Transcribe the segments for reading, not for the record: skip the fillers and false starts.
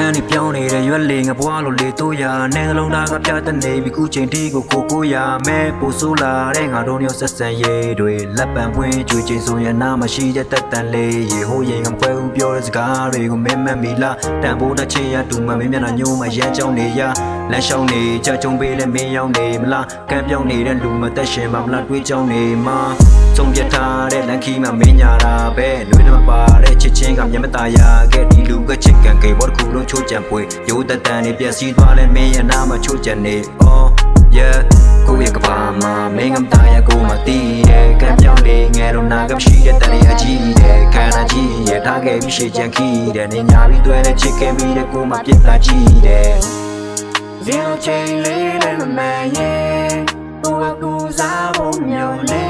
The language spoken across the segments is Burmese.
န်းနေပြောင်းနေတဲ့ရွက်လေငါဘွားလိုလေတို့ရနဲ့နှလုံးသားကပြတ်တဲ့နေပြီခုချိန်ထိကိုရမဲပို့ဆိုးလာတဲ့ငါတို့မျိုးဆက်ဆံရေးတွေလက်ပံပွင့်ကြွေချင်းဆိုရင်နာမရှိတဲ့တက်တန်လေးရေဟိုရင်ငါဖွဲဦးပြောတဲ့စကားတွေကိုမင်းမမီလားတန်ဖိုးတစ်ချေရတူမမင်းမျက်နှာညိုးမရမ်းကြောင်းနေရလမ်းလျှောင်းနေကြကြုံပေးတဲ့မင်းရောက်နေမလားကမ်းပြောင်းနေတဲ့လူမသက်ရှင်ပါမလားတွေးကြောင်းနေမှာဆုံးပြထားတဲ့လမ်းခီးမှာမင်းညာတာပဲလွေးမပါတဲ့ချစ်ချင်းကမျက်မသားရခဲ့ဒီလူကချစ်ကန်ကေဘောတစ်ခုလုံးချိုးကြံပွေရိုးတတန်နေပြက်စီးသွားလဲမင်းရဲ့နားမှာချိုးကြံနေ oh yeah ကိုယ့်ရဲ့ကဘာမှာမင်းကမသားရကိုမတီးတဲ့ကံပြောင်းလေးငယ်တော့နာကမရှိတဲ့တန်လေးအကြီးတဲ့ခန္ဓာကြီးရထားခဲ့ပြီးရှေ့ကြံခီးတဲ့နေညာပြီးတွဲနဲ့ချစ်ခဲ့ပြီးတဲ့ကိုမပြစ်တာကြီးတဲ့ဇီရိုချိန်လေးနဲ့မမှန်ရဲ့ကိုကကူစားဖို့မျောလဲ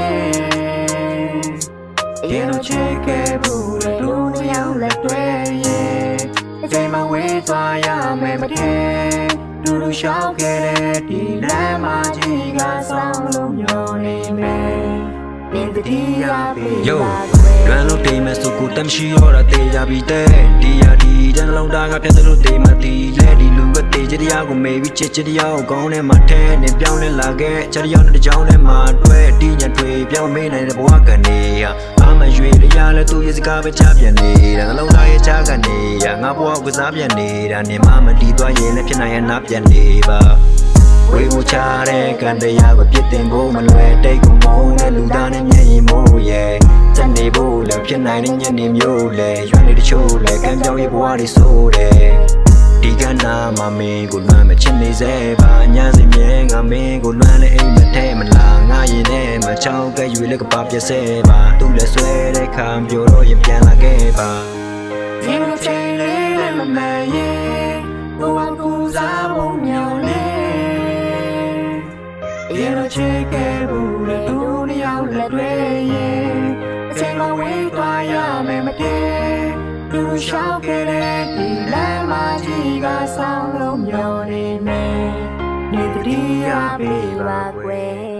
ရေလိုချစ်ခဲ့ဘူးတဲ့လူတစ်ယောက်လက်တွဲရဲ့အချိန်မှဝေးသွားရမယ်မတဲ့လူရှောက်ခဲ့တဲ့ဒီလမ်းမကြီးကဆောင်လို့မျောနေမယ်နေတတိယပေးyo လွမ်းလို့တိမ်မဲ့ဆိုကိုတမ်းရှိရောတာတေးကြပြီတဲ့ဒီယာဒီတန်လုံးသားကပြတ်တယ်လို့တေးမတီးလဲဒီလူကတေးချတရားကိုမေးပြီးချစ်တရားကိုကောင်းထဲမှာထဲနေပြောင်းလဲလာခဲ့ချတရားနဲ့တကြောင်ထဲမှာတွဲတီးညတွေပြောင်းမေးနိုင်တဲ့ဘဝကနေအာမရွေတရားလဲသူရဲ့စကားပဲချပြန်နေတာနှလုံးသားရဲ့ချာကနေငါဘဝကစားပြန်နေတာနေမှမတီးသွားရင်လည်းဖြစ်နိုင်ရဲ့နားပြန်နေပါဝေးဖို့ချတဲ့ကန်တရားကိုပြစ်တင်ဖို့မလွယ်တိတ်ကိုမုန်းတဲ့လူသားနဲ့မျက်ရည်မိုးရဲ့စက်နေဖို့လည်းဖြစ်နိုင်တဲ့ညနေမျိုးလဲရွှန်နေတချို့လဲကံပြောင်းရေးဘဝတွေဆိုးတယ်ဒီကနာမမင်းကိုလွမ်းမချစ်နေစေပါညစီမြဲငါမင်းကိုလွမ်းလဲအိမ်မထဲမလားငါရင်ထဲမှာချောင်းကရွေလက်ကပါပြက်စေပါသူ့လက်ဆွဲတဲ့ခံပြောတော့ရင်ပြန်လာခဲ့ပါဒီလိုချိန်လေးလည်းမမှန်ရဲ့ကိုကကူစားဖို့မျောလဲရေလိုချစ်ခဲ့ဘူးတဲ့လူတစ်ယောက်လက်တွဲရဲ့အချိန်မှဝေးသွားရမယ်မတဲ့လူရှောက်ခဲ့တဲ့ဒီလမ်းမကြီးကဆောင်လို့မျောနေမယ်နေတတိယပေးပါကွယ်